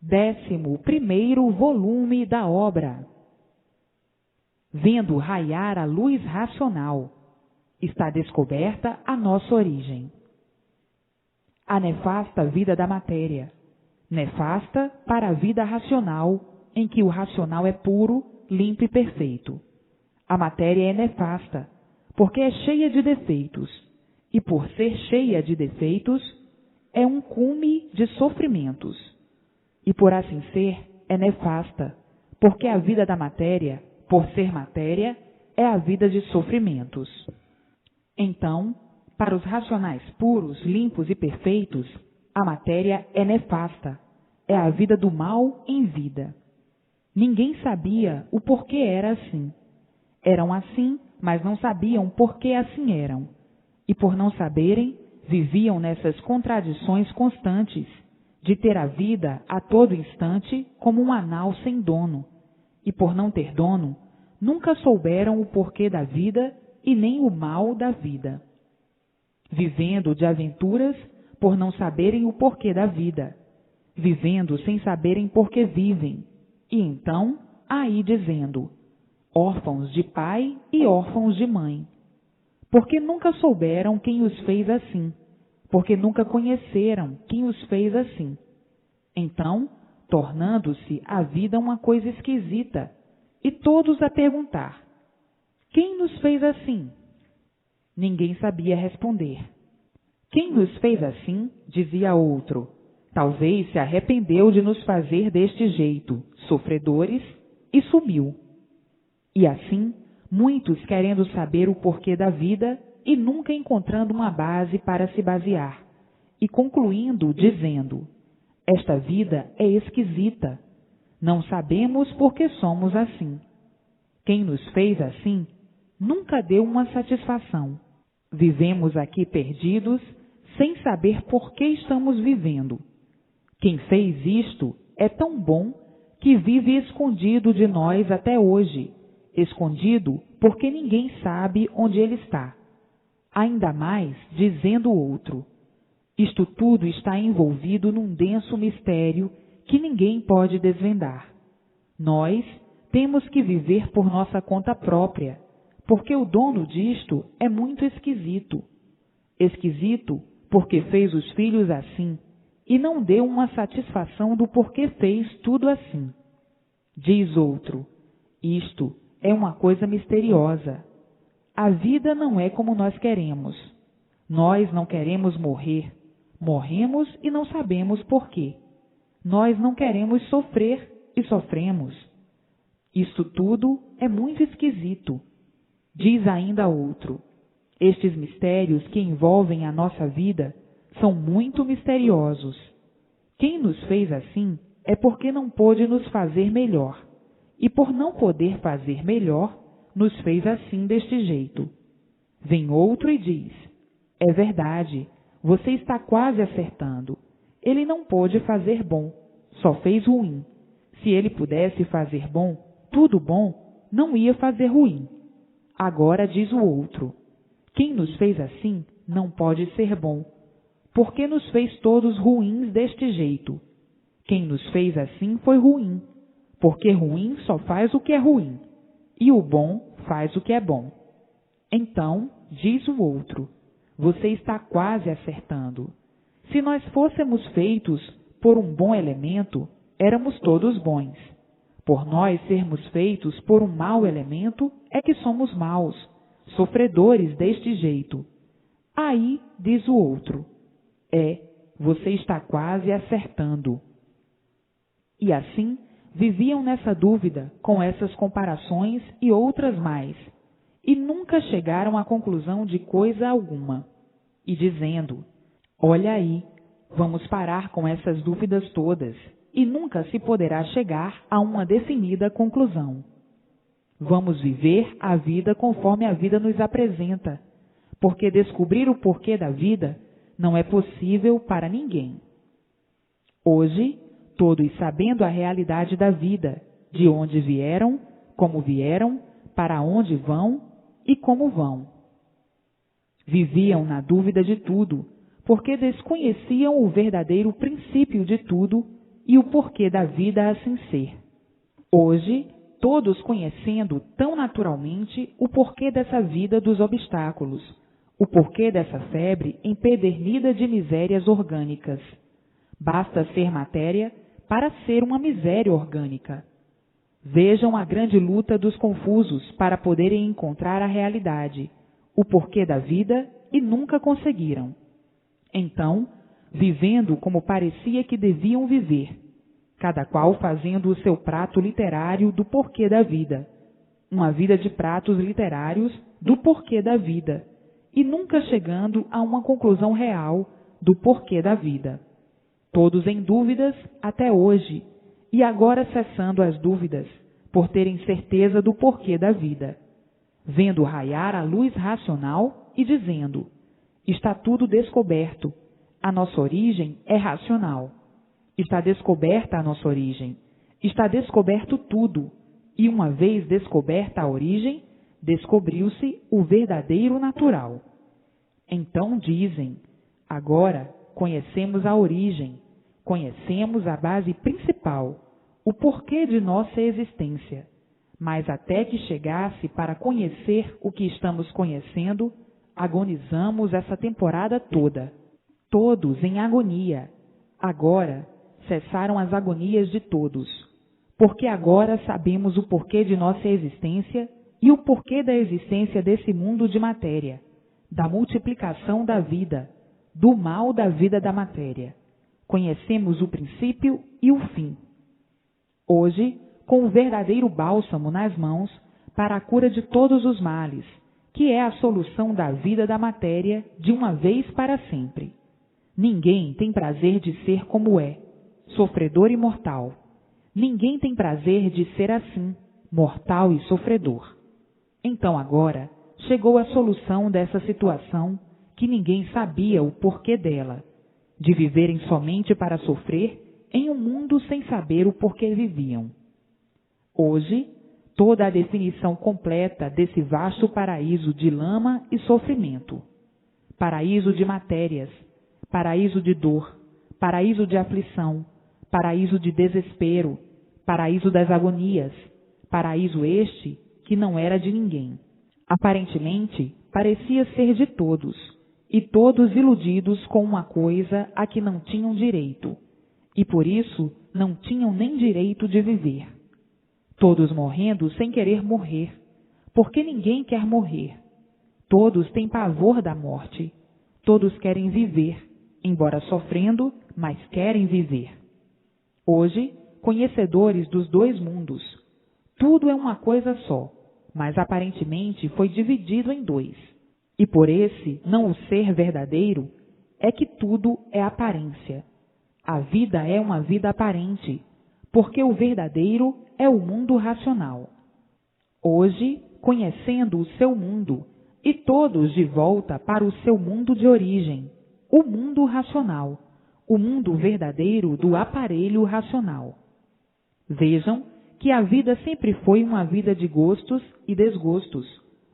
11º volume da obra. Vendo raiar a luz racional, está descoberta a nossa origem. A nefasta vida da matéria, nefasta para a vida racional, em que o racional é puro, limpo e perfeito. A matéria é nefasta, porque é cheia de defeitos, e por ser cheia de defeitos, é um cume de sofrimentos. E por assim ser, é nefasta, porque a vida da matéria, por ser matéria, é a vida de sofrimentos. Então, para os racionais puros, limpos e perfeitos, a matéria é nefasta, é a vida do mal em vida. Ninguém sabia o porquê era assim. Eram assim, mas não sabiam por que assim eram. E por não saberem, viviam nessas contradições constantes, de ter a vida a todo instante como um anal sem dono. E por não ter dono, nunca souberam o porquê da vida e nem o mal da vida. Vivendo de aventuras por não saberem o porquê da vida. Vivendo sem saberem por que vivem. E então, aí dizendo, órfãos de pai e órfãos de mãe. Porque nunca souberam quem os fez assim. Porque nunca conheceram quem os fez assim. Então, tornando-se a vida uma coisa esquisita, e todos a perguntar, quem nos fez assim? Ninguém sabia responder. Quem nos fez assim, dizia outro, talvez se arrependeu de nos fazer deste jeito, sofredores, e sumiu. E assim, muitos querendo saber o porquê da vida e nunca encontrando uma base para se basear, e concluindo dizendo, esta vida é esquisita, não sabemos por que somos assim. Quem nos fez assim nunca deu uma satisfação. Vivemos aqui perdidos, sem saber por que estamos vivendo. Quem fez isto é tão bom que vive escondido de nós até hoje, escondido porque ninguém sabe onde ele está. Ainda mais dizendo o outro, isto tudo está envolvido num denso mistério que ninguém pode desvendar. Nós temos que viver por nossa conta própria, porque o dono disto é muito esquisito. Esquisito porque fez os filhos assim e não deu uma satisfação do porquê fez tudo assim. Diz outro, isto é uma coisa misteriosa. A vida não é como nós queremos. Nós não queremos morrer. Morremos e não sabemos por quê. Nós não queremos sofrer e sofremos. Isto tudo é muito esquisito. Diz ainda outro, estes mistérios que envolvem a nossa vida são muito misteriosos. Quem nos fez assim é porque não pôde nos fazer melhor. E por não poder fazer melhor, nos fez assim deste jeito. Vem outro e diz, é verdade, você está quase acertando. Ele não pôde fazer bom, só fez ruim. Se ele pudesse fazer bom, tudo bom, não ia fazer ruim. Agora diz o outro, quem nos fez assim não pode ser bom, porque nos fez todos ruins deste jeito. Quem nos fez assim foi ruim, porque ruim só faz o que é ruim, e o bom faz o que é bom. Então, diz o outro, você está quase acertando. Se nós fôssemos feitos por um bom elemento, éramos todos bons. Por nós sermos feitos por um mau elemento, é que somos maus, sofredores deste jeito. Aí, diz o outro, você está quase acertando. E assim, viviam nessa dúvida, com essas comparações e outras mais, e nunca chegaram à conclusão de coisa alguma. E dizendo, olha aí, vamos parar com essas dúvidas todas, e nunca se poderá chegar a uma definida conclusão. Vamos viver a vida conforme a vida nos apresenta, porque descobrir o porquê da vida não é possível para ninguém. Hoje, todos sabendo a realidade da vida, de onde vieram, para onde vão e como vão. Viviam na dúvida de tudo, porque desconheciam o verdadeiro princípio de tudo e o porquê da vida assim ser. Hoje, todos conhecendo tão naturalmente o porquê dessa vida dos obstáculos, o porquê dessa febre empedernida de misérias orgânicas. Basta ser matéria para ser uma miséria orgânica. Vejam a grande luta dos confusos para poderem encontrar a realidade, o porquê da vida, e nunca conseguiram. Então, vivendo como parecia que deviam viver, cada qual fazendo o seu prato literário do porquê da vida, uma vida de pratos literários do porquê da vida, e nunca chegando a uma conclusão real do porquê da vida. Todos em dúvidas até hoje, e agora cessando as dúvidas, por terem certeza do porquê da vida, vendo raiar a luz racional e dizendo: está tudo descoberto, a nossa origem é racional. Está descoberta a nossa origem, está descoberto tudo, e uma vez descoberta a origem, descobriu-se o verdadeiro natural. Então dizem: agora conhecemos a origem, conhecemos a base principal, o porquê de nossa existência. Mas até que chegasse para conhecer o que estamos conhecendo, agonizamos essa temporada toda, todos em agonia. Agora cessaram as agonias de todos, porque agora sabemos o porquê de nossa existência e o porquê da existência desse mundo de matéria, da multiplicação da vida, do mal da vida da matéria. Conhecemos o princípio e o fim. Hoje, com o verdadeiro bálsamo nas mãos para a cura de todos os males, que é a solução da vida da matéria de uma vez para sempre. Ninguém tem prazer de ser como é, sofredor e mortal. Ninguém tem prazer de ser assim, mortal e sofredor. Então agora chegou a solução dessa situação que ninguém sabia o porquê dela, de viverem somente para sofrer em um mundo sem saber o porquê viviam. Hoje, toda a definição completa desse vasto paraíso de lama e sofrimento, paraíso de matérias, paraíso de dor, paraíso de aflição, paraíso de desespero, paraíso das agonias, paraíso este que não era de ninguém. Aparentemente, parecia ser de todos, e todos iludidos com uma coisa a que não tinham direito, e por isso não tinham nem direito de viver. Todos morrendo sem querer morrer, porque ninguém quer morrer. Todos têm pavor da morte, todos querem viver, embora sofrendo, mas querem viver. Hoje, conhecedores dos dois mundos, tudo é uma coisa só, mas aparentemente foi dividido em dois. E por esse não o ser verdadeiro, é que tudo é aparência. A vida é uma vida aparente, porque o verdadeiro é o mundo racional. Hoje, conhecendo o seu mundo, e todos de volta para o seu mundo de origem, o mundo racional, o mundo verdadeiro do aparelho racional. Vejam que a vida sempre foi uma vida de gostos e desgostos,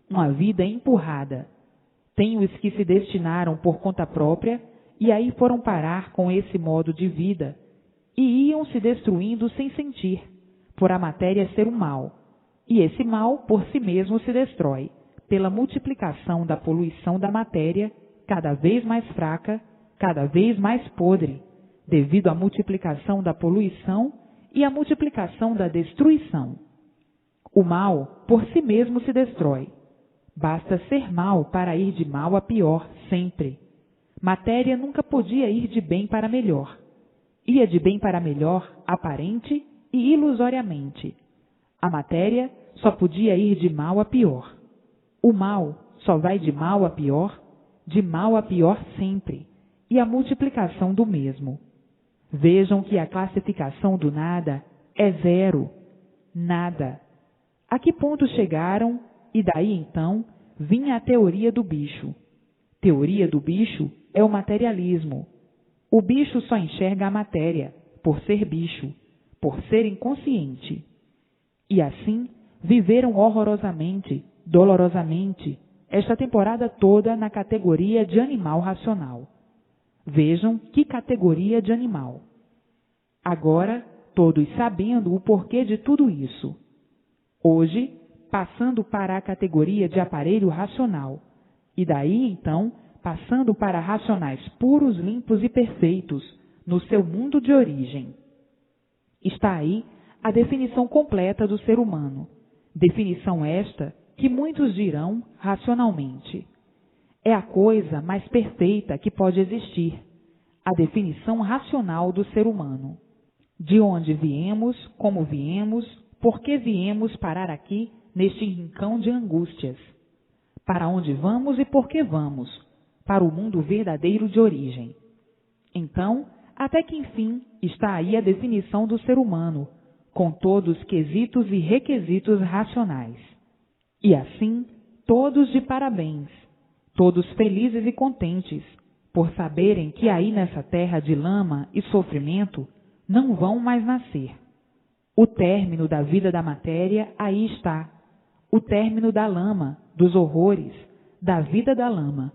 uma vida empurrada. Tem os que se destinaram por conta própria e aí foram parar com esse modo de vida e iam se destruindo sem sentir, por a matéria ser um mal, e esse mal por si mesmo se destrói, pela multiplicação da poluição da matéria, cada vez mais fraca, cada vez mais podre, devido à multiplicação da poluição e à multiplicação da destruição. O mal por si mesmo se destrói. Basta ser mal para ir de mal a pior, sempre. Matéria nunca podia ir de bem para melhor. Ia de bem para melhor, aparente e ilusoriamente. A matéria só podia ir de mal a pior. O mal só vai de mal a pior sempre, e a multiplicação do mesmo. Vejam que a classificação do nada é zero, nada. A que ponto chegaram, e daí então vinha a teoria do bicho. Teoria do bicho é o materialismo. O bicho só enxerga a matéria, por ser bicho, por ser inconsciente. E assim viveram horrorosamente, dolorosamente, esta temporada toda na categoria de animal racional. Vejam que categoria de animal. Agora, todos sabendo o porquê de tudo isso. Hoje, passando para a categoria de aparelho racional, e daí, então, passando para racionais puros, limpos e perfeitos, no seu mundo de origem. Está aí a definição completa do ser humano, definição esta que muitos dirão racionalmente. É a coisa mais perfeita que pode existir, a definição racional do ser humano. De onde viemos, como viemos, por que viemos parar aqui neste rincão de angústias? Para onde vamos e por que vamos? Para o mundo verdadeiro de origem. Então, até que enfim, está aí a definição do ser humano, com todos os quesitos e requisitos racionais. E assim, todos de parabéns, todos felizes e contentes, por saberem que aí nessa terra de lama e sofrimento não vão mais nascer. O término da vida da matéria aí está, o término da lama, dos horrores, da vida da lama.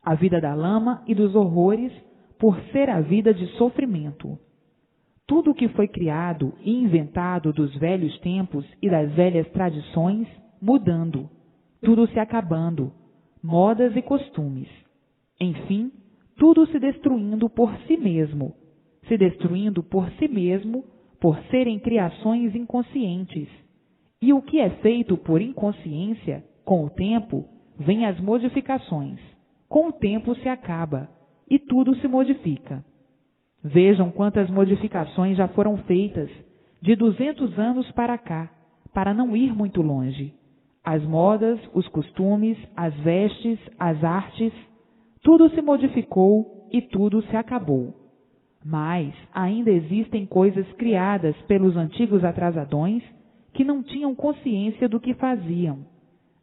A vida da lama e dos horrores por ser a vida de sofrimento. Tudo o que foi criado e inventado dos velhos tempos e das velhas tradições, mudando, tudo se acabando, modas e costumes. Enfim, tudo se destruindo por si mesmo, por serem criações inconscientes. E o que é feito por inconsciência, com o tempo, vêm as modificações. Com o tempo se acaba, e tudo se modifica. Vejam quantas modificações já foram feitas, de 200 anos para cá, para não ir muito longe. As modas, os costumes, as vestes, as artes, tudo se modificou e tudo se acabou. Mas ainda existem coisas criadas pelos antigos atrasadões que não tinham consciência do que faziam.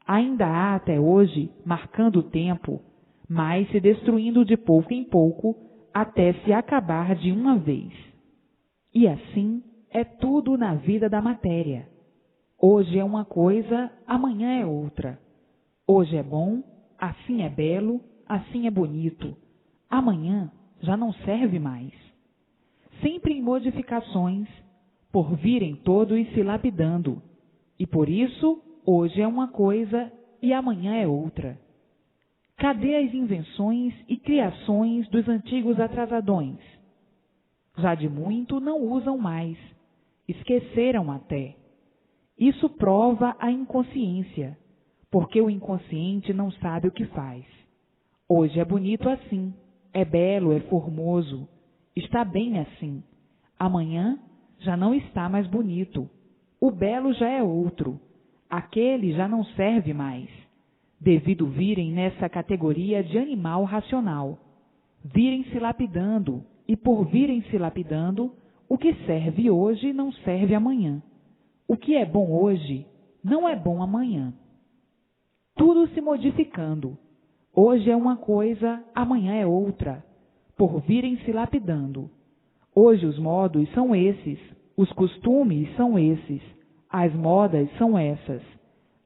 Ainda há até hoje, marcando o tempo, mas se destruindo de pouco em pouco, até se acabar de uma vez. E assim é tudo na vida da matéria. Hoje é uma coisa, amanhã é outra. Hoje é bom, assim é belo, assim é bonito. Amanhã já não serve mais. Sempre em modificações, por virem todos se lapidando. E por isso, hoje é uma coisa e amanhã é outra. Cadê as invenções e criações dos antigos atrasadões? Já de muito não usam mais, esqueceram até. Isso prova a inconsciência, porque o inconsciente não sabe o que faz. Hoje é bonito assim, é belo, é formoso, está bem assim. Amanhã já não está mais bonito, o belo já é outro, aquele já não serve mais. Devido virem nessa categoria de animal racional, virem se lapidando, e por virem se lapidando, o que serve hoje não serve amanhã. O que é bom hoje não é bom amanhã. Tudo se modificando. Hoje é uma coisa, amanhã é outra, por virem se lapidando. Hoje os modos são esses, os costumes são esses, as modas são essas.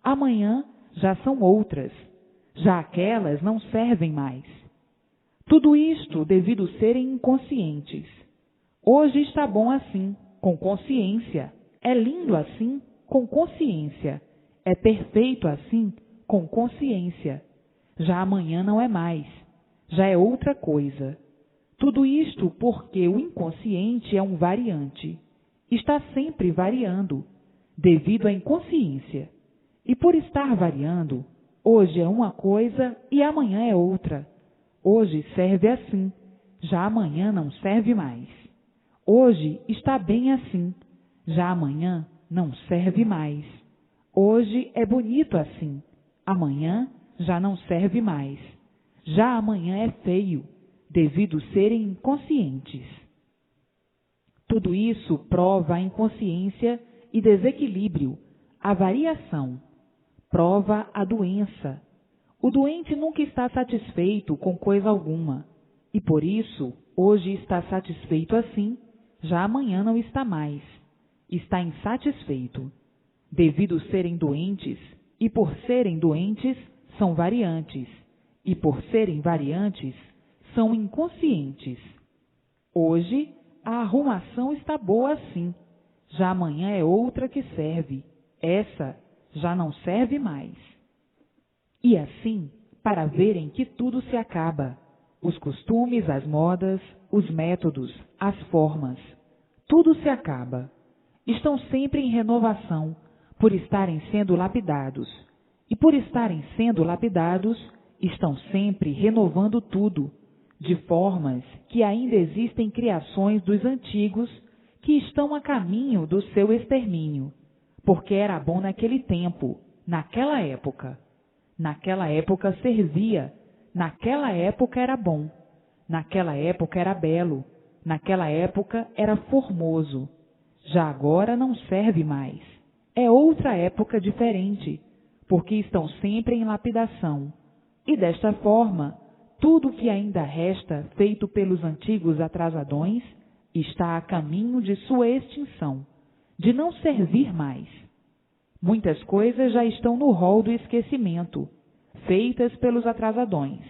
Amanhã já são outras, já aquelas não servem mais. Tudo isto devido serem inconscientes. Hoje está bom assim, com consciência. É lindo assim, com consciência. É perfeito assim, com consciência. Já amanhã não é mais, já é outra coisa. Tudo isto porque o inconsciente é um variante. Está sempre variando, devido à inconsciência. E por estar variando, hoje é uma coisa e amanhã é outra. Hoje serve assim, já amanhã não serve mais. Hoje está bem assim, já amanhã não serve mais. Hoje é bonito assim, amanhã já não serve mais. Já amanhã é feio, devido serem inconscientes. Tudo isso prova a inconsciência e desequilíbrio, a variação. Prova a doença. O doente nunca está satisfeito com coisa alguma, e por isso, hoje está satisfeito assim, já amanhã não está mais. Está insatisfeito. Devido serem doentes, e por serem doentes, são variantes, e por serem variantes, são inconscientes. Hoje, a arrumação está boa assim. Já amanhã é outra que serve. Essa já não serve mais. E assim, para verem que tudo se acaba. Os costumes, as modas, os métodos, as formas. Tudo se acaba. Estão sempre em renovação, por estarem sendo lapidados. E por estarem sendo lapidados, estão sempre renovando tudo, de formas que ainda existem criações dos antigos que estão a caminho do seu extermínio, porque era bom naquele tempo, naquela época. Naquela época servia, naquela época era bom, naquela época era belo, naquela época era formoso. Já agora não serve mais. É outra época diferente, porque estão sempre em lapidação. E desta forma, tudo que ainda resta feito pelos antigos atrasadões está a caminho de sua extinção, de não servir mais. Muitas coisas já estão no rol do esquecimento, feitas pelos atrasadões.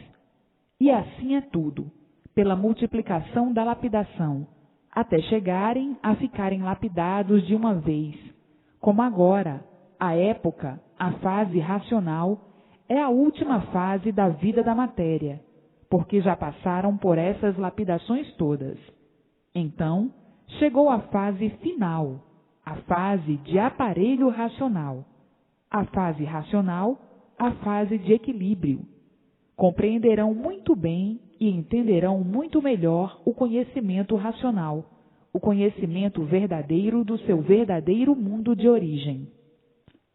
E assim é tudo, pela multiplicação da lapidação, até chegarem a ficarem lapidados de uma vez. Como agora, a época, a fase racional, é a última fase da vida da matéria, porque já passaram por essas lapidações todas. Então, chegou a fase final, a fase de aparelho racional. A fase racional, a fase de equilíbrio. Compreenderão muito bem e entenderão muito melhor o conhecimento racional, o conhecimento verdadeiro do seu verdadeiro mundo de origem.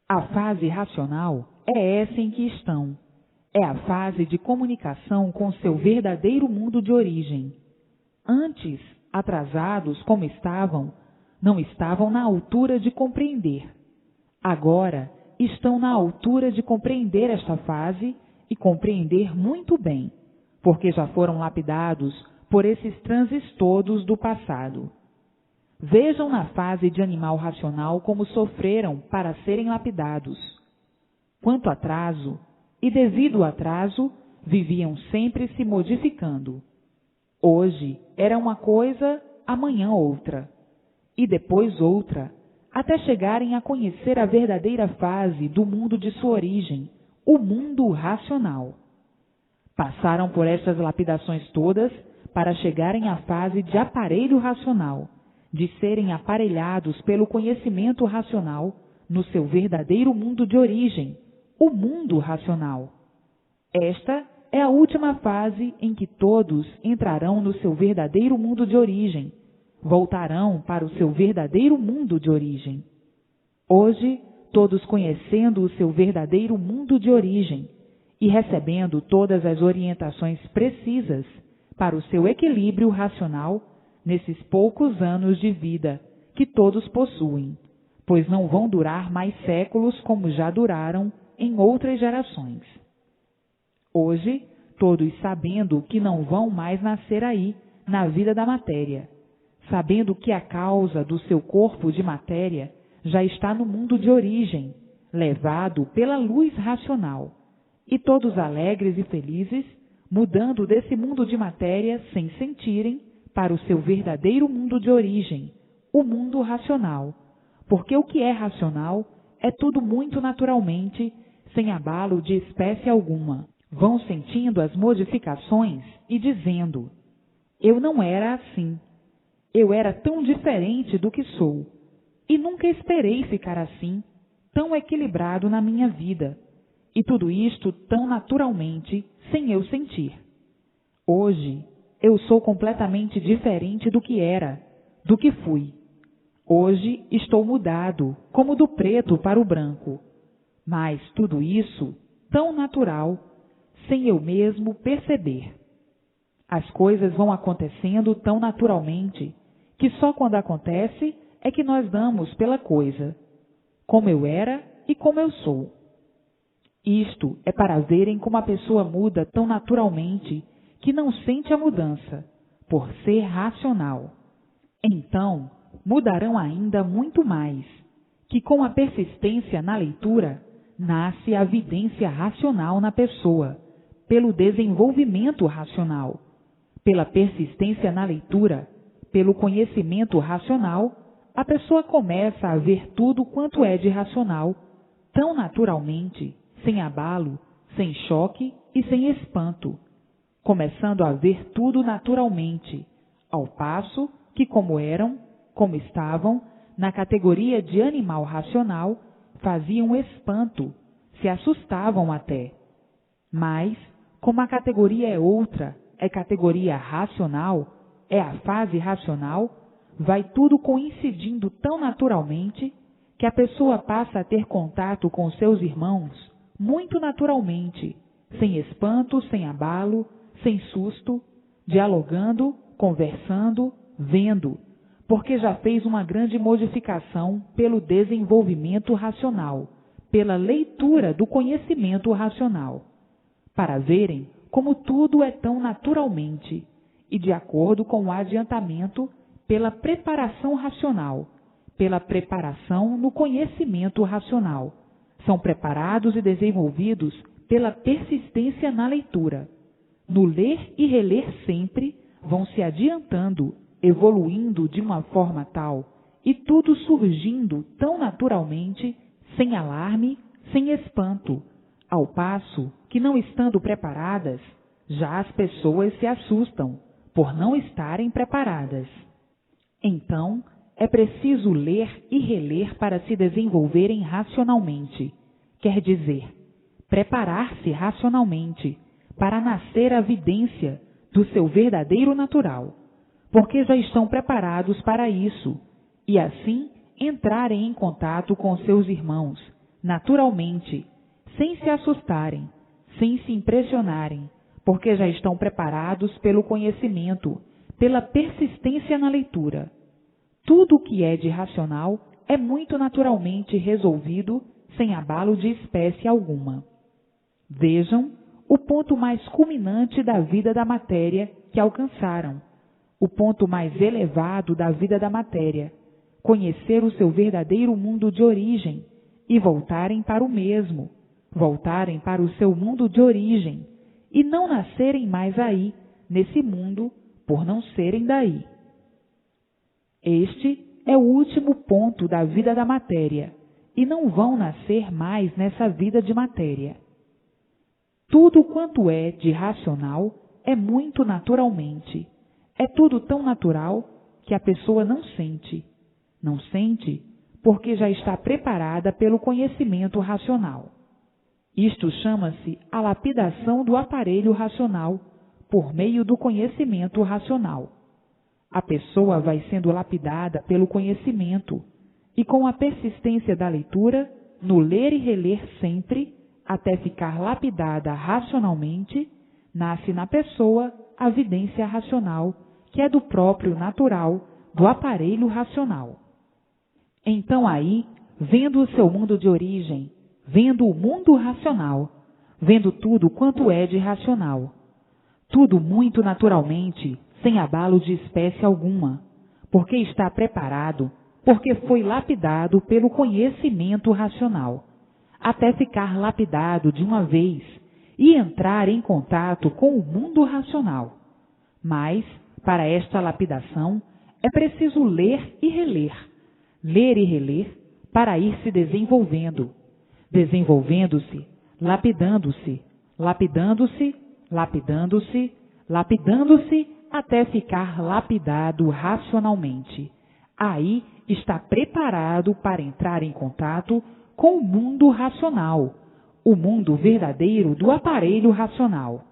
A fase racional é essa em que estão. É a fase de comunicação com seu verdadeiro mundo de origem. Antes, atrasados como estavam, não estavam na altura de compreender. Agora, estão na altura de compreender esta fase e compreender muito bem, porque já foram lapidados por esses transes todos do passado. Vejam na fase de animal racional como sofreram para serem lapidados. Quanto atraso, e devido ao atraso, viviam sempre se modificando. Hoje era uma coisa, amanhã outra, e depois outra, até chegarem a conhecer a verdadeira fase do mundo de sua origem, o mundo racional. Passaram por estas lapidações todas para chegarem à fase de aparelho racional, de serem aparelhados pelo conhecimento racional no seu verdadeiro mundo de origem, o mundo racional. Esta é a última fase em que todos entrarão no seu verdadeiro mundo de origem, voltarão para o seu verdadeiro mundo de origem. Hoje, todos conhecendo o seu verdadeiro mundo de origem e recebendo todas as orientações precisas para o seu equilíbrio racional nesses poucos anos de vida que todos possuem, pois não vão durar mais séculos como já duraram em outras gerações. Hoje, todos sabendo que não vão mais nascer aí, na vida da matéria, sabendo que a causa do seu corpo de matéria já está no mundo de origem, levado pela luz racional, e todos alegres e felizes, mudando desse mundo de matéria sem sentirem para o seu verdadeiro mundo de origem, o mundo racional, porque o que é racional é tudo muito naturalmente, sem abalo de espécie alguma. Vão sentindo as modificações e dizendo: eu não era assim, eu era tão diferente do que sou, e nunca esperei ficar assim, tão equilibrado na minha vida, e tudo isto tão naturalmente, sem eu sentir. Hoje, eu sou completamente diferente do que era, do que fui. Hoje estou mudado, como do preto para o branco. Mas tudo isso, tão natural, sem eu mesmo perceber. As coisas vão acontecendo tão naturalmente, que só quando acontece é que nós damos pela coisa, como eu era e como eu sou. Isto é para verem como a pessoa muda tão naturalmente que não sente a mudança, por ser racional. Então, mudarão ainda muito mais, que com a persistência na leitura, nasce a vidência racional na pessoa, pelo desenvolvimento racional. Pela persistência na leitura, pelo conhecimento racional, a pessoa começa a ver tudo quanto é de racional, tão naturalmente, sem abalo, sem choque e sem espanto, começando a ver tudo naturalmente, ao passo que, como eram, como estavam, na categoria de animal racional, faziam espanto, se assustavam até. Mas, como a categoria é outra, é categoria racional, é a fase racional, vai tudo coincidindo tão naturalmente que a pessoa passa a ter contato com seus irmãos muito naturalmente, sem espanto, sem abalo, sem susto, dialogando, conversando, vendo, porque já fez uma grande modificação pelo desenvolvimento racional, pela leitura do conhecimento racional, para verem como tudo é tão naturalmente e de acordo com o adiantamento pela preparação racional, pela preparação no conhecimento racional. São preparados e desenvolvidos pela persistência na leitura. No ler e reler sempre, vão se adiantando, evoluindo de uma forma tal, e tudo surgindo tão naturalmente, sem alarme, sem espanto, ao passo que, não estando preparadas, já as pessoas se assustam, por não estarem preparadas. Então, é preciso ler e reler para se desenvolverem racionalmente, quer dizer, preparar-se racionalmente, para nascer a vidência do seu verdadeiro natural, porque já estão preparados para isso, e assim entrarem em contato com seus irmãos, naturalmente, sem se assustarem, sem se impressionarem, porque já estão preparados pelo conhecimento, pela persistência na leitura. Tudo o que é de racional é muito naturalmente resolvido, sem abalo de espécie alguma. Vejam o ponto mais culminante da vida da matéria que alcançaram, o ponto mais elevado da vida da matéria, conhecer o seu verdadeiro mundo de origem e voltarem para o mesmo, voltarem para o seu mundo de origem e não nascerem mais aí, nesse mundo, por não serem daí. Este é o último ponto da vida da matéria e não vão nascer mais nessa vida de matéria. Tudo quanto é de racional é muito naturalmente. É tudo tão natural que a pessoa não sente. Não sente porque já está preparada pelo conhecimento racional. Isto chama-se a lapidação do aparelho racional por meio do conhecimento racional. A pessoa vai sendo lapidada pelo conhecimento e, com a persistência da leitura, no ler e reler sempre, até ficar lapidada racionalmente, nasce na pessoa a vidência racional, que é do próprio natural, do aparelho racional. Então aí, vendo o seu mundo de origem, vendo o mundo racional, vendo tudo quanto é de racional, tudo muito naturalmente, sem abalo de espécie alguma, porque está preparado, porque foi lapidado pelo conhecimento racional, até ficar lapidado de uma vez e entrar em contato com o mundo racional. Mas, para esta lapidação, é preciso ler e reler, para ir se desenvolvendo, desenvolvendo-se, lapidando-se, lapidando-se, lapidando-se, lapidando-se, até ficar lapidado racionalmente. Aí está preparado para entrar em contato com o mundo racional, o mundo verdadeiro do aparelho racional.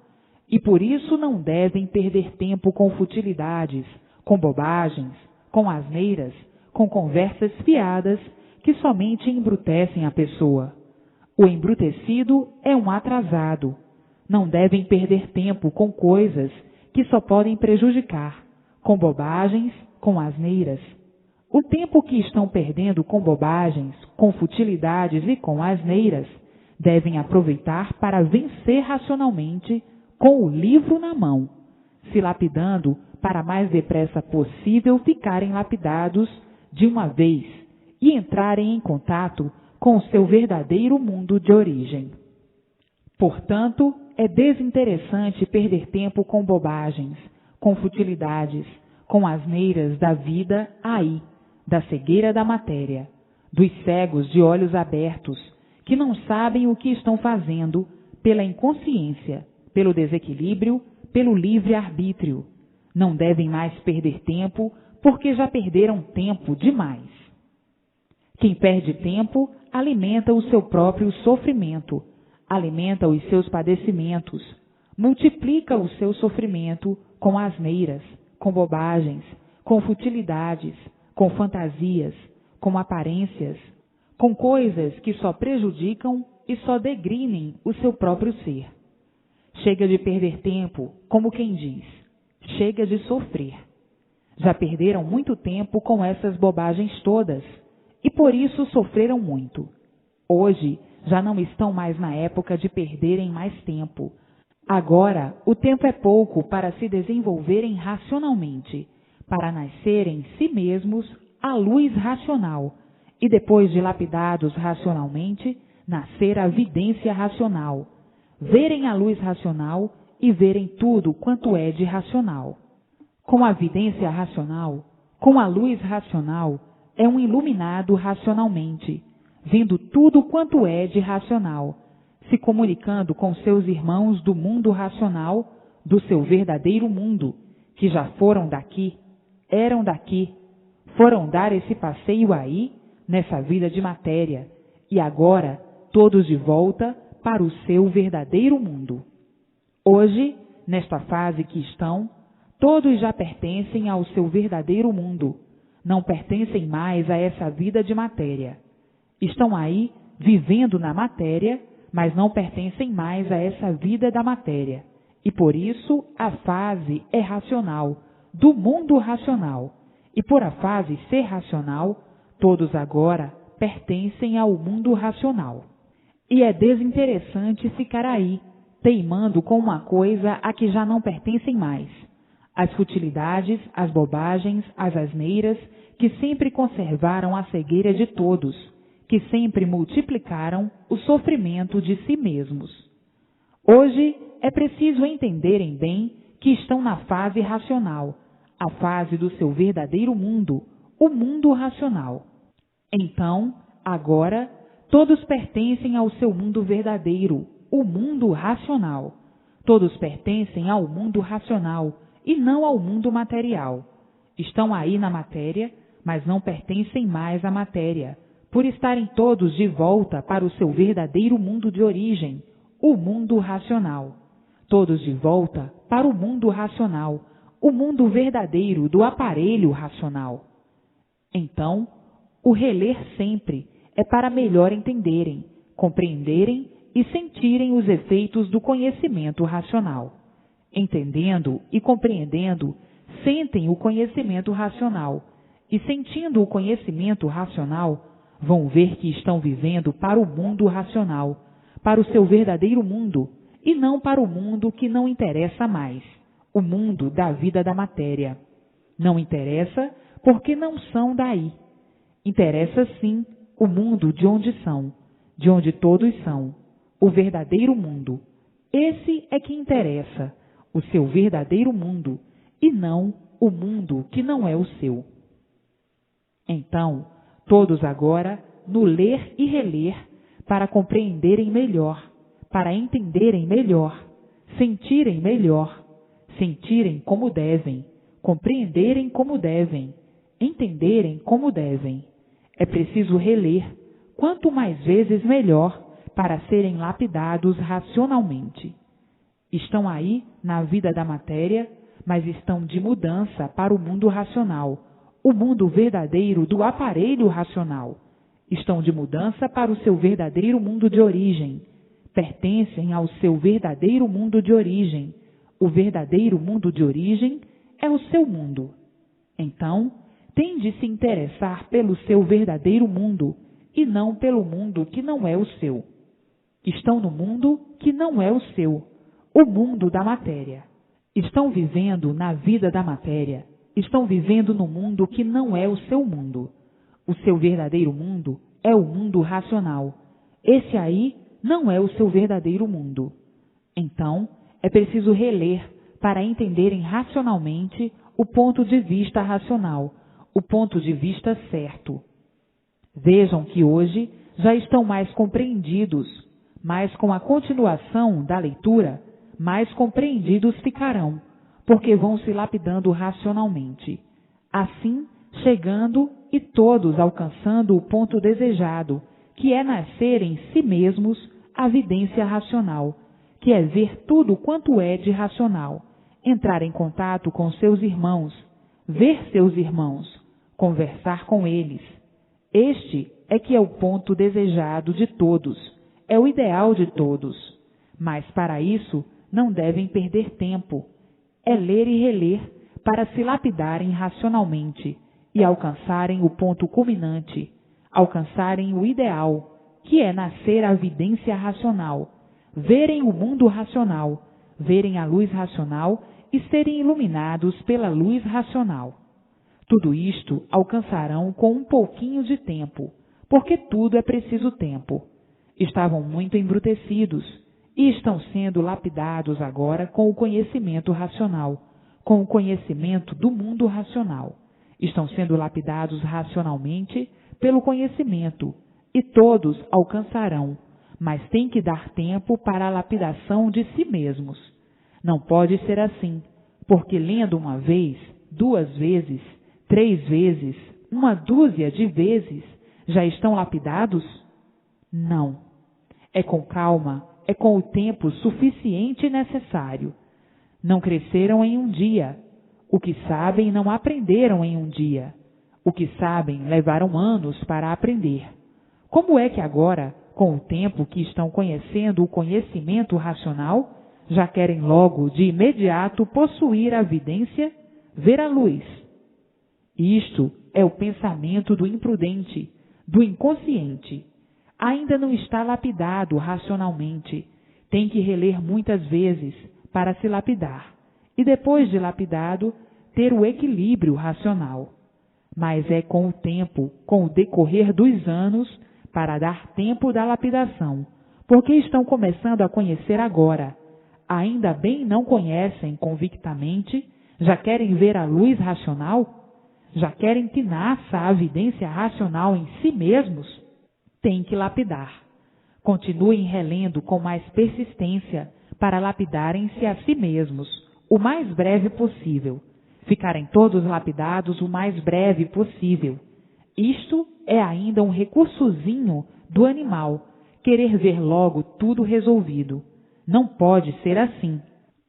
E por isso não devem perder tempo com futilidades, com bobagens, com asneiras, com conversas fiadas que somente embrutecem a pessoa. O embrutecido é um atrasado. Não devem perder tempo com coisas que só podem prejudicar, com bobagens, com asneiras. O tempo que estão perdendo com bobagens, com futilidades e com asneiras, devem aproveitar para vencer racionalmente com o livro na mão, se lapidando para mais depressa possível ficarem lapidados de uma vez e entrarem em contato com o seu verdadeiro mundo de origem. Portanto, é desinteressante perder tempo com bobagens, com futilidades, com asneiras da vida aí, da cegueira da matéria, dos cegos de olhos abertos, que não sabem o que estão fazendo pela inconsciência, pelo desequilíbrio, pelo livre-arbítrio. Não devem mais perder tempo, porque já perderam tempo demais. Quem perde tempo alimenta o seu próprio sofrimento, alimenta os seus padecimentos, multiplica o seu sofrimento com asneiras, com bobagens, com futilidades, com fantasias, com aparências, com coisas que só prejudicam e só degrinem o seu próprio ser. Chega de perder tempo, como quem diz, chega de sofrer. Já perderam muito tempo com essas bobagens todas e por isso sofreram muito. Hoje já não estão mais na época de perderem mais tempo. Agora o tempo é pouco para se desenvolverem racionalmente, para nascerem em si mesmos a luz racional e depois de lapidados racionalmente, nascer a vidência racional, verem a luz racional e verem tudo quanto é de racional. Com a vidência racional, com a luz racional, é um iluminado racionalmente, vendo tudo quanto é de racional, se comunicando com seus irmãos do mundo racional, do seu verdadeiro mundo, que já foram daqui, eram daqui, foram dar esse passeio aí, nessa vida de matéria, e agora todos de volta para o seu verdadeiro mundo. Hoje, nesta fase que estão, todos já pertencem ao seu verdadeiro mundo, não pertencem mais a essa vida de matéria. Estão aí vivendo na matéria, mas não pertencem mais a essa vida da matéria. E por isso a fase é racional, do mundo racional. E por a fase ser racional, todos agora pertencem ao mundo racional. E é desinteressante ficar aí, teimando com uma coisa a que já não pertencem mais. As futilidades, as bobagens, as asneiras, que sempre conservaram a cegueira de todos, que sempre multiplicaram o sofrimento de si mesmos. Hoje é preciso entenderem bem que estão na fase racional, a fase do seu verdadeiro mundo, o mundo racional. Então, agora, todos pertencem ao seu mundo verdadeiro, o mundo racional. Todos pertencem ao mundo racional e não ao mundo material. Estão aí na matéria, mas não pertencem mais à matéria, por estarem todos de volta para o seu verdadeiro mundo de origem, o mundo racional. Todos de volta para o mundo racional, o mundo verdadeiro do aparelho racional. Então, o reler sempre é para melhor entenderem, compreenderem e sentirem os efeitos do conhecimento racional. Entendendo e compreendendo, sentem o conhecimento racional e sentindo o conhecimento racional, vão ver que estão vivendo para o mundo racional, para o seu verdadeiro mundo, e não para o mundo que não interessa mais, o mundo da vida da matéria. Não interessa porque não são daí. Interessa sim o mundo de onde são, de onde todos são, o verdadeiro mundo. Esse é que interessa, o seu verdadeiro mundo, e não o mundo que não é o seu. Então, todos agora, no ler e reler, para compreenderem melhor, para entenderem melhor, sentirem como devem, compreenderem como devem, entenderem como devem. É preciso reler, quanto mais vezes melhor, para serem lapidados racionalmente. Estão aí na vida da matéria, mas estão de mudança para o mundo racional, o mundo verdadeiro do aparelho racional. Estão de mudança para o seu verdadeiro mundo de origem. Pertencem ao seu verdadeiro mundo de origem. O verdadeiro mundo de origem é o seu mundo. Então, tem de se interessar pelo seu verdadeiro mundo e não pelo mundo que não é o seu. Estão no mundo que não é o seu, o mundo da matéria. Estão vivendo na vida da matéria. Estão vivendo no mundo que não é o seu mundo. O seu verdadeiro mundo é o mundo racional. Esse aí não é o seu verdadeiro mundo. Então, é preciso reler para entenderem racionalmente o ponto de vista racional, o ponto de vista certo. Vejam que hoje já estão mais compreendidos, mas com a continuação da leitura, mais compreendidos ficarão, porque vão se lapidando racionalmente. Assim, chegando e todos alcançando o ponto desejado, que é nascer em si mesmos a vidência racional, que é ver tudo quanto é de racional, entrar em contato com seus irmãos, ver seus irmãos, conversar com eles. Este é que é o ponto desejado de todos, é o ideal de todos. Mas para isso não devem perder tempo. É ler e reler para se lapidarem racionalmente e alcançarem o ponto culminante, alcançarem o ideal, que é nascer a vidência racional, verem o mundo racional, verem a luz racional e serem iluminados pela luz racional. Tudo isto alcançarão com um pouquinho de tempo, porque tudo é preciso tempo. Estavam muito embrutecidos e estão sendo lapidados agora com o conhecimento racional, com o conhecimento do mundo racional. Estão sendo lapidados racionalmente pelo conhecimento, e todos alcançarão, mas tem que dar tempo para a lapidação de si mesmos. Não pode ser assim, porque lendo uma vez, 2 vezes, 3 vezes, 1 dúzia de vezes, já estão lapidados? Não. É com calma, é com o tempo suficiente e necessário. Não cresceram em um dia. O que sabem não aprenderam em um dia. O que sabem levaram anos para aprender. Como é que agora, com o tempo que estão conhecendo o conhecimento racional, já querem logo, de imediato, possuir a vidência, ver a luz? Isto é o pensamento do imprudente, do inconsciente. Ainda não está lapidado racionalmente. Tem que reler muitas vezes para se lapidar. E depois de lapidado, ter o equilíbrio racional. Mas é com o tempo, com o decorrer dos anos, para dar tempo da lapidação, porque estão começando a conhecer agora. Ainda bem não conhecem convictamente, já querem ver a luz racional? Já querem que nasça a evidência racional em si mesmos? Tem que lapidar. Continuem relendo com mais persistência para lapidarem-se a si mesmos, o mais breve possível. Ficarem todos lapidados o mais breve possível. Isto é ainda um recursozinho do animal, querer ver logo tudo resolvido. Não pode ser assim.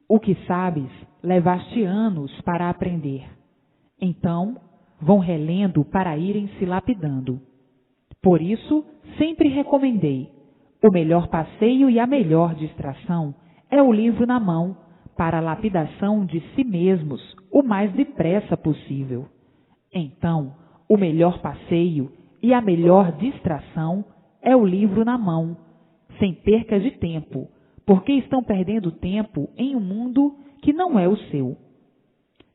O que sabes, levaste anos para aprender. Então, vão relendo para irem se lapidando. Por isso, sempre recomendei: o melhor passeio e a melhor distração é o livro na mão, para a lapidação de si mesmos, o mais depressa possível. Então, o melhor passeio e a melhor distração é o livro na mão, sem perca de tempo, porque estão perdendo tempo em um mundo que não é o seu.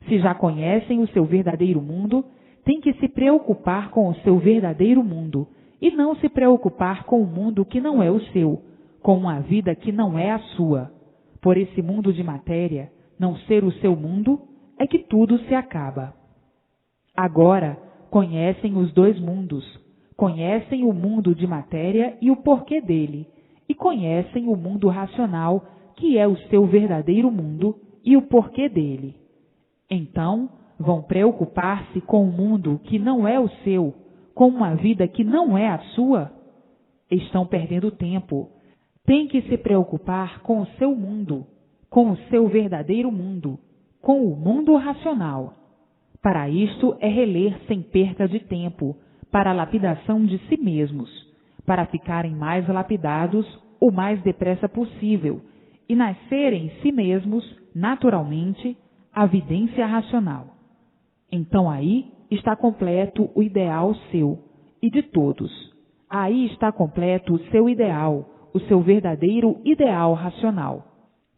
Se já conhecem o seu verdadeiro mundo, têm que se preocupar com o seu verdadeiro mundo e não se preocupar com o mundo que não é o seu, com uma vida que não é a sua. Por esse mundo de matéria não ser o seu mundo, é que tudo se acaba. Agora conhecem os 2 mundos, conhecem o mundo de matéria e o porquê dele, e conhecem o mundo racional, que é o seu verdadeiro mundo e o porquê dele. Então, vão preocupar-se com o mundo que não é o seu, com uma vida que não é a sua? Estão perdendo tempo. Tem que se preocupar com o seu mundo, com o seu verdadeiro mundo, com o mundo racional. Para isto é reler sem perca de tempo, para a lapidação de si mesmos, para ficarem mais lapidados o mais depressa possível e nascerem em si mesmos, naturalmente, a vidência racional. Então aí está completo o ideal seu e de todos. Aí está completo o seu ideal, o seu verdadeiro ideal racional.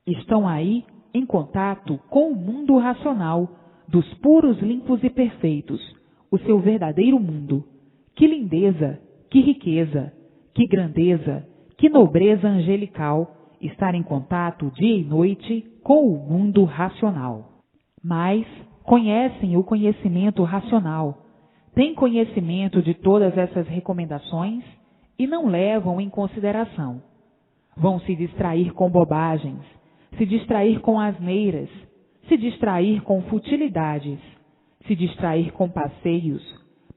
Estão aí em contato com o mundo racional dos puros, limpos e perfeitos, o seu verdadeiro mundo. Que lindeza, que riqueza, que grandeza, que nobreza angelical estar em contato dia e noite com o mundo racional. Mas, conhecem o conhecimento racional, têm conhecimento de todas essas recomendações e não levam em consideração. Vão se distrair com bobagens, se distrair com asneiras, se distrair com futilidades, se distrair com passeios,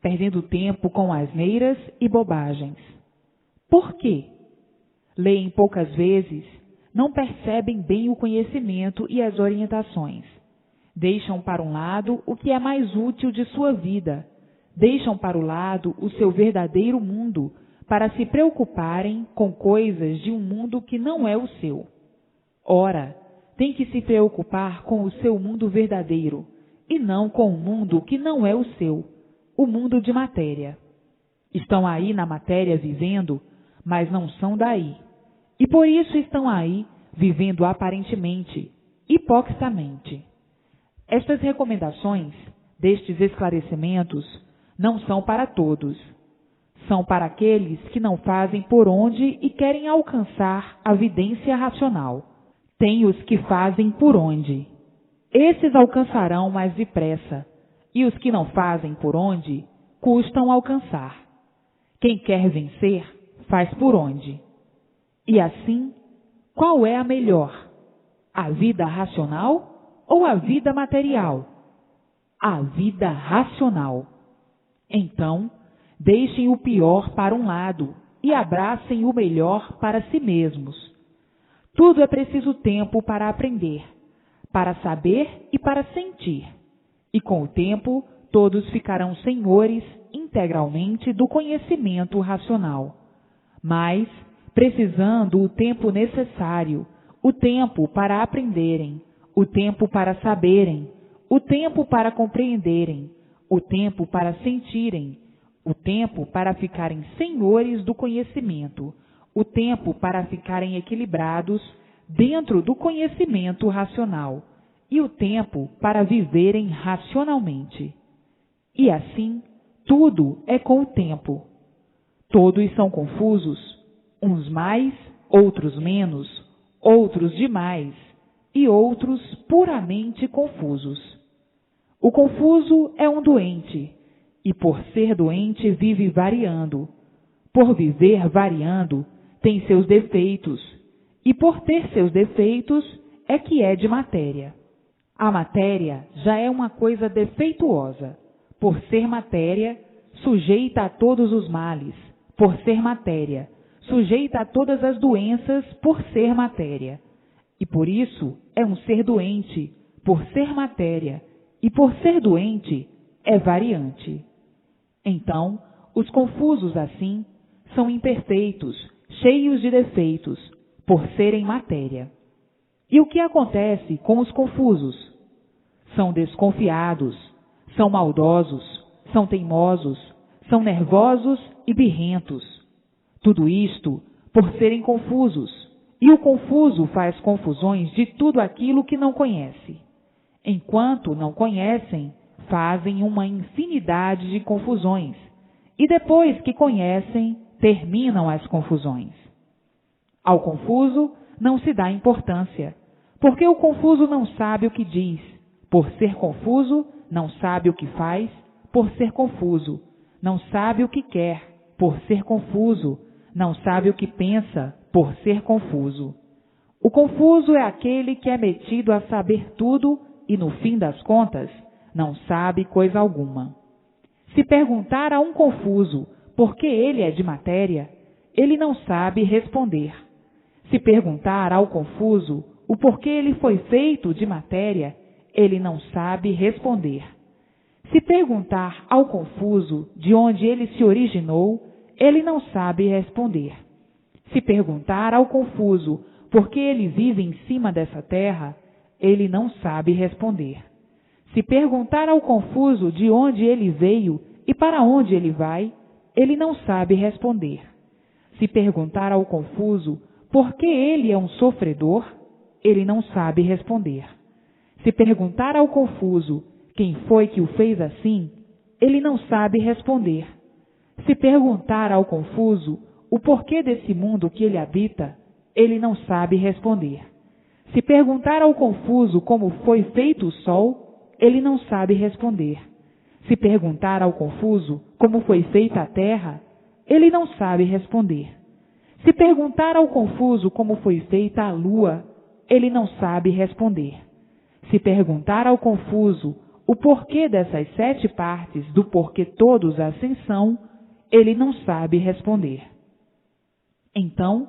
perdendo tempo com asneiras e bobagens. Por quê? Leem poucas vezes, não percebem bem o conhecimento e as orientações. Deixam para um lado o que é mais útil de sua vida, deixam para o lado o seu verdadeiro mundo para se preocuparem com coisas de um mundo que não é o seu. Ora, tem que se preocupar com o seu mundo verdadeiro, e não com um mundo que não é o seu, o mundo de matéria. Estão aí na matéria vivendo, mas não são daí. E por isso estão aí, vivendo aparentemente, hipocritamente. Estas recomendações, destes esclarecimentos, não são para todos. São para aqueles que não fazem por onde e querem alcançar a vidência racional. Tem os que fazem por onde. Esses alcançarão mais depressa, e os que não fazem por onde, custam alcançar. Quem quer vencer, faz por onde. E assim, qual é a melhor? A vida racional ou a vida material? A vida racional. Então, deixem o pior para um lado e abracem o melhor para si mesmos. Tudo é preciso tempo para aprender, para saber e para sentir. E com o tempo, todos ficarão senhores integralmente do conhecimento racional. Mas, precisando o tempo necessário, o tempo para aprenderem, o tempo para saberem, o tempo para compreenderem, o tempo para sentirem, o tempo para ficarem senhores do conhecimento, o tempo para ficarem equilibrados dentro do conhecimento racional e o tempo para viverem racionalmente. E assim, tudo é com o tempo. Todos são confusos, uns mais, outros menos, outros demais e outros puramente confusos. O confuso é um doente, e por ser doente vive variando. Por viver variando, tem seus defeitos, e por ter seus defeitos é que é de matéria. A matéria já é uma coisa defeituosa. Por ser matéria, sujeita a todos os males. Por ser matéria, sujeita a todas as doenças por ser matéria. E por isso é um ser doente, por ser matéria, e por ser doente é variante. Então, os confusos assim são imperfeitos, cheios de defeitos, por serem matéria. E o que acontece com os confusos? São desconfiados, são maldosos, são teimosos, são nervosos e birrentos. Tudo isto por serem confusos. E o confuso faz confusões de tudo aquilo que não conhece. Enquanto não conhecem, fazem uma infinidade de confusões. E depois que conhecem, terminam as confusões. Ao confuso não se dá importância, porque o confuso não sabe o que diz. Por ser confuso, não sabe o que faz, por ser confuso. Não sabe o que quer, por ser confuso. Não sabe o que pensa, por ser confuso. O confuso é aquele que é metido a saber tudo e, no fim das contas, não sabe coisa alguma. Se perguntar a um confuso por que ele é de matéria, ele não sabe responder. Se perguntar ao confuso o porquê ele foi feito de matéria, ele não sabe responder. Se perguntar ao confuso de onde ele se originou, ele não sabe responder. Se perguntar ao confuso por que ele vive em cima dessa terra, ele não sabe responder. Se perguntar ao confuso de onde ele veio e para onde ele vai, ele não sabe responder. Se perguntar ao confuso por que ele é um sofredor, ele não sabe responder. Se perguntar ao confuso quem foi que o fez assim, ele não sabe responder. Se perguntar ao confuso o porquê desse mundo que ele habita, ele não sabe responder. Se perguntar ao confuso como foi feito o sol, ele não sabe responder. Se perguntar ao confuso como foi feita a terra, ele não sabe responder. Se perguntar ao confuso como foi feita a lua, ele não sabe responder. Se perguntar ao confuso o porquê dessas 7 partes do porquê todos assim são, ele não sabe responder. Então,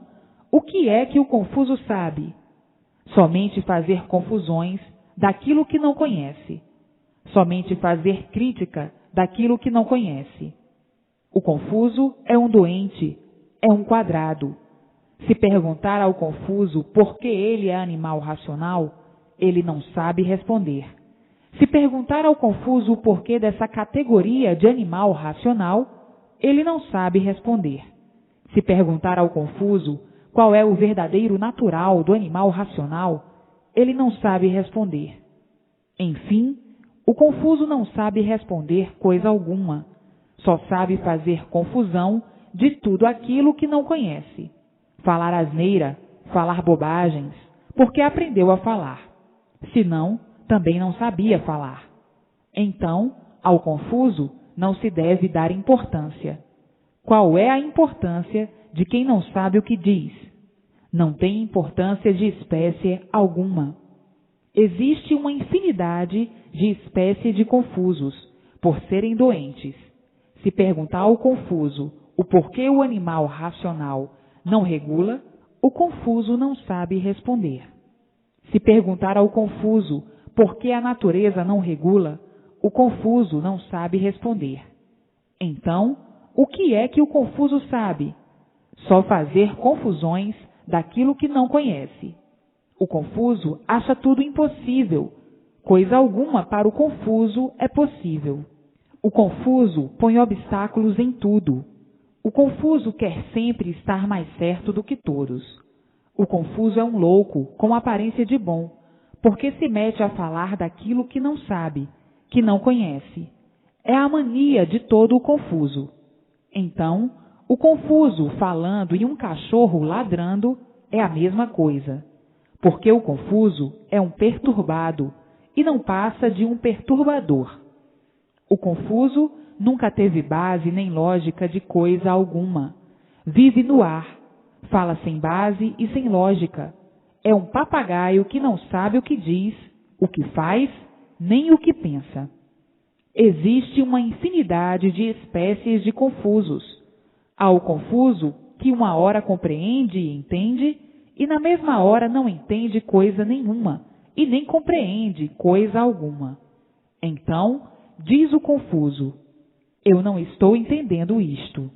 o que é que o confuso sabe? Somente fazer confusões daquilo que não conhece. Somente fazer crítica daquilo que não conhece. O confuso é um doente, é um quadrado. Se perguntar ao confuso por que ele é animal racional, ele não sabe responder. Se perguntar ao confuso o porquê dessa categoria de animal racional, ele não sabe responder. Se perguntar ao confuso qual é o verdadeiro natural do animal racional, ele não sabe responder. Enfim, o confuso não sabe responder coisa alguma, só sabe fazer confusão de tudo aquilo que não conhece. Falar asneira, falar bobagens, porque aprendeu a falar. Senão, também não sabia falar. Então, ao confuso não se deve dar importância. Qual é a importância de quem não sabe o que diz? Não tem importância de espécie alguma. Existe uma infinidade de espécies de confusos, por serem doentes. Se perguntar ao confuso o porquê o animal racional não regula, o confuso não sabe responder. Se perguntar ao confuso por que a natureza não regula, o confuso não sabe responder. Então, o que é que o confuso sabe? Só fazer confusões daquilo que não conhece. O confuso acha tudo impossível. Coisa alguma para o confuso é possível. O confuso põe obstáculos em tudo. O confuso quer sempre estar mais certo do que todos. O confuso é um louco com aparência de bom, porque se mete a falar daquilo que não sabe, que não conhece. É a mania de todo o confuso. Então, o confuso falando e um cachorro ladrando é a mesma coisa, porque o confuso é um perturbado e não passa de um perturbador. O confuso nunca teve base nem lógica de coisa alguma. Vive no ar, fala sem base e sem lógica. É um papagaio que não sabe o que diz, o que faz, nem o que pensa. Existe uma infinidade de espécies de confusos. Há o confuso que uma hora compreende e entende, e na mesma hora não entende coisa nenhuma, e nem compreende coisa alguma. Então, diz o confuso: eu não estou entendendo isto.